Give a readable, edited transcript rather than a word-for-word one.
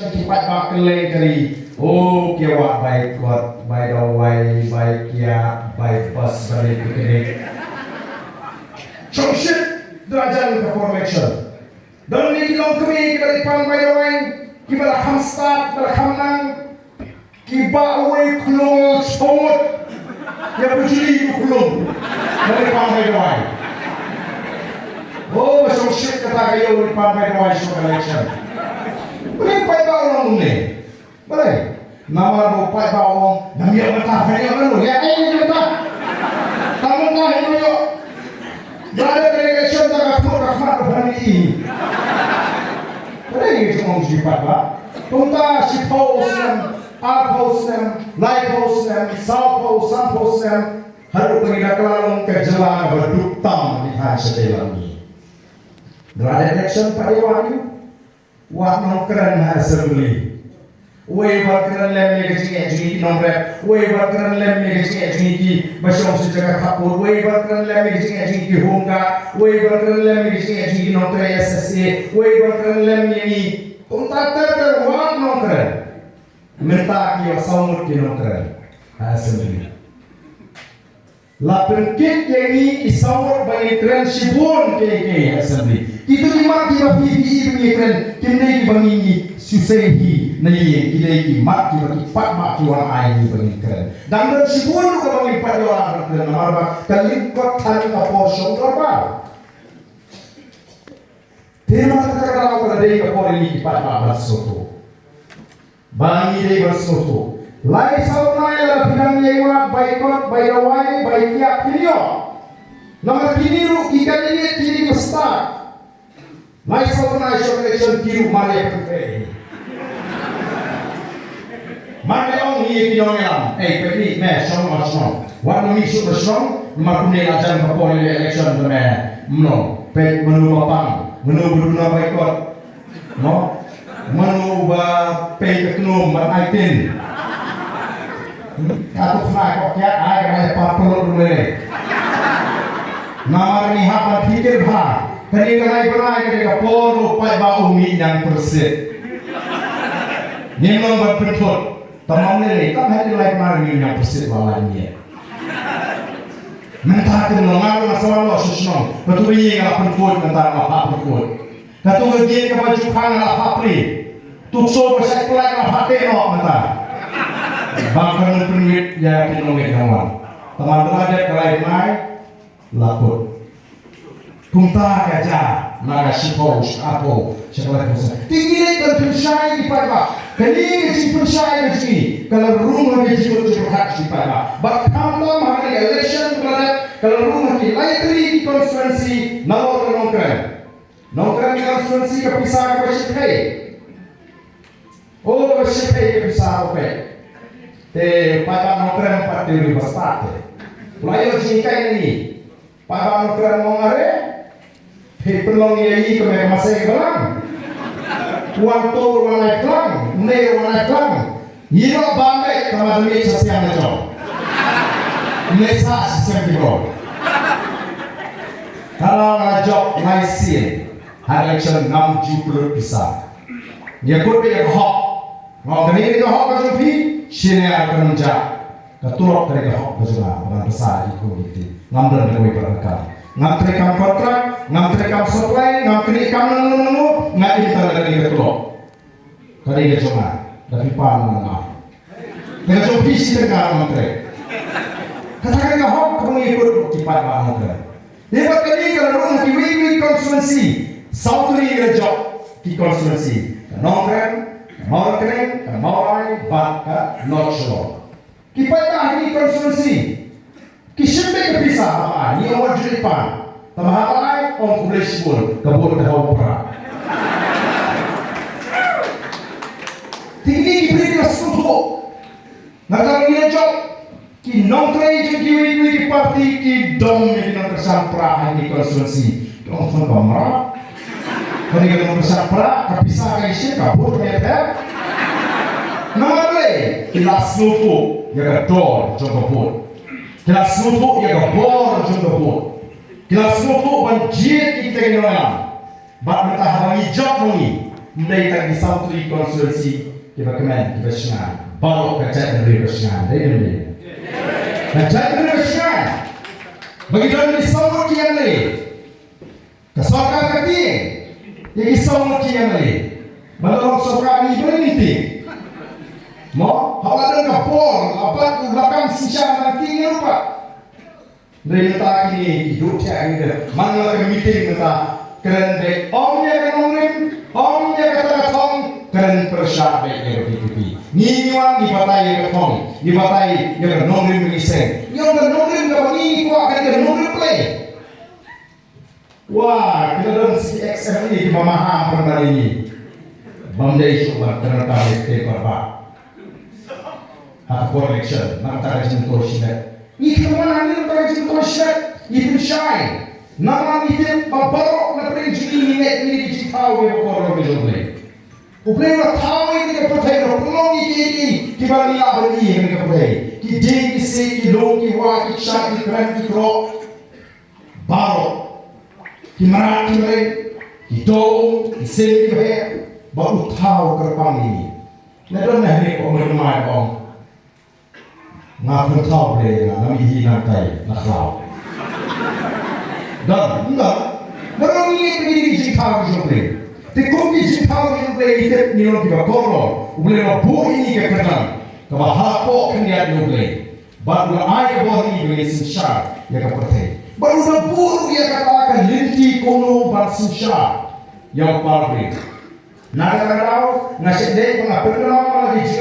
Kipat bakelai kari. Oh, kiawak baik kuat, baik dawai, baik kia, baik pas, baik kekini. Shit, derajat ke formation. Dalam ini kita kami kita dipan baik dawai, kita ham start, kita ham nang, kita away kulung sport, ya berjuli kulung, dari dipan baik dawai. Oh, shit kata kaya dipan baik dawai show collection. Boleh pai bawang ni, boleh. Nama lo pai bawang, nama yang mentah, nama lo ya ini mentah. Tamu mentah itu yo. Berada delegation tak aku rahmat berani. Boleh kita ngomong siapa ba? Tunta si Paulsen, Paulsen, Light Paulsen, South Paulsen, Paulsen. Harus pengidak lalang kejelang berduktam di hati sedalam ini. Berada delegation pada wahyu. Wah nongkran assembly. Wei bakran lem ni kecik nomor. Wei bakran lem ni kecik basong sejaga kapur. Wei bakran lem ni kecik hongga. Wei bakran lem ni kecik nomor SSC. Wei bakran lem ni kontak ter wah nongkran. Minta kio samut ki nongkran assembly. Lapun kit yang ni isawat bagi transibun ke assembly. Kita lima kita PPE pengiran kita ni bagi susehi nai kita ni mak kita pat mak kita ai ni pengiran. Dan transibun kita bagi pat orang dan nama kali kot thani kapor shongkar ba. Tema terkadang pada dei kapor ini pat mak bersoto. Bangi dei bersoto. Lai saunai la bidang yewa baikot bayawai baikia pilio. Nama kini ru ikan ini kini mesta. Lai saunai show kiru mare putih. Mare ong ini kinongelam. Pedi me shong masong. Warna misu bersong. Makune ajan kapolri election me mno. Ped menu mapang. Menu berduna baikot. No. Menu ba ped ketemu maitin. Aku fly kok ya, ay kaya papalog dulu. Nama ni hapa pikir bah, kani kanai berai kani kaporo pai ba umi yang persit. Nimang berpentut, tamam ni, tak hari lagi mari yang persit balanya. Mentah tu mengalu masalah lo susno, betul ini kalau pentut mentah apa pentut. Katu kerja kepada jukan apa pri, tukso bersekolah apa teno mentah. Bangkan penuit ya kinongit kawan. Teman-teman ada kelai mai lakut. Kunta kaja naga sipos apo sekolah pusat. Tinggi ni berpensai di pada. Kini kecil pensai kecil. Kalau rumah kecil kecil hak di pada. Berkamlah hari election pada. Kalau rumah kita likely konstituensi nawar nongkran. Nongkran konstituensi kepisah kepisah. Oh kepisah kepisah apa? Pada nongkran 4,000 bastate. Mulai jingkai ini. Pada nongkran mongare. Pelong ini ke masih kelang. Waktu warna kelang, ne warna kelang. Hiro bambe teman demi sesian leco. Nesa sesian dibro. Kalau ngajok ngaisin, election 60 bisa. Dia kudu dia hok. Ngomong ini dia hok kajupi. Sini akan menjak keturut dari hak berjumlah orang besar equality ngambil dari berangkat ngamtrekam kontrak ngamtrekam supply ngamtrekam nemu ngambil dari keturut dari cuma dari panah dengan cuma visi dengan ngamtrek katakan hak kamu ikut kipat ngamtrek hebat kali kalau rumah di wiwi konstituensi Saudi job di konstituensi nongkrong mau kering, mau lain, baka, not sure. Kita dah ini konstitusi. Kisah berpisah apa? Ni orang jelipan. Tamah lain, orang kulit sibul, kabur dah opera. Tinggi diberi kelas untuk. Nakal ni job. Ki nongkrong jadi di parti ki dom ni nongkrong sampra ini konstitusi. Nongkrong bamra. Kau kita bersapra, kepisah kaisir, kabur ternyata. Nama le, kelas lupu, ya kedor, jongkopun. Kelas lupu, ya kebor, jongkopun. Kelas lupu banjir kita kenal. Bak mentah bangi job bangi. Mendai tak di Sautri konsulsi kita kemen kita senang. Baru kerja dari kesenangan. Dari mana? Kerja dari kesenangan. Begitu di Sautri kian le. Kesokan kaki. Yang Sautri kian le. Balong sokan ni berhenti. Mo, haladan kapor, apa tu belakang sisa nanti ni lupa. Dari letak ini hidup saya ini, mana lagi meeting letak keren dek. Om dia kata tong keren persyarat dek di ni niwan di batai ketong, di batai yang nongrim mengiseng. Yang nongrim kapan ini kuat kan yang nongrim play. Wah, kita dalam si XM ini memaham perkara ini. Bamdai sudah ternyata itu berapa. Hak correction, nak tak jentuh syiat. Ini kemana ni tak jentuh syiat? Itu syai. Nama itu babarok na perinci ini ni tahu yang korang berjumpa. Ubleh na tahu ini kepercayaan. Pelong ini kibali lah beri yang kepercayaan. Kideng kisi, kidong, kiwa, kisah, kikran, kikrok, barok, kimarak, kimarik, kidong, kisim, kibahe, baru tahu kerpang ini. Nado nahri om rumah om. Ngapun tahu boleh nami hilang tay naklau. Dan enggak, baru ini begini jikau jumpa. Tikung jikau jumpa itu nilai tiga korol. Boleh nabur ini kekenal. Kebahapo kendiat jumpa. Baru ayat baru ini boleh sinsar ya kepercayaan. Baru nabur ya katakan linti kono bar sinsar yang paling. Nak tahu nasi dek mengapa lagi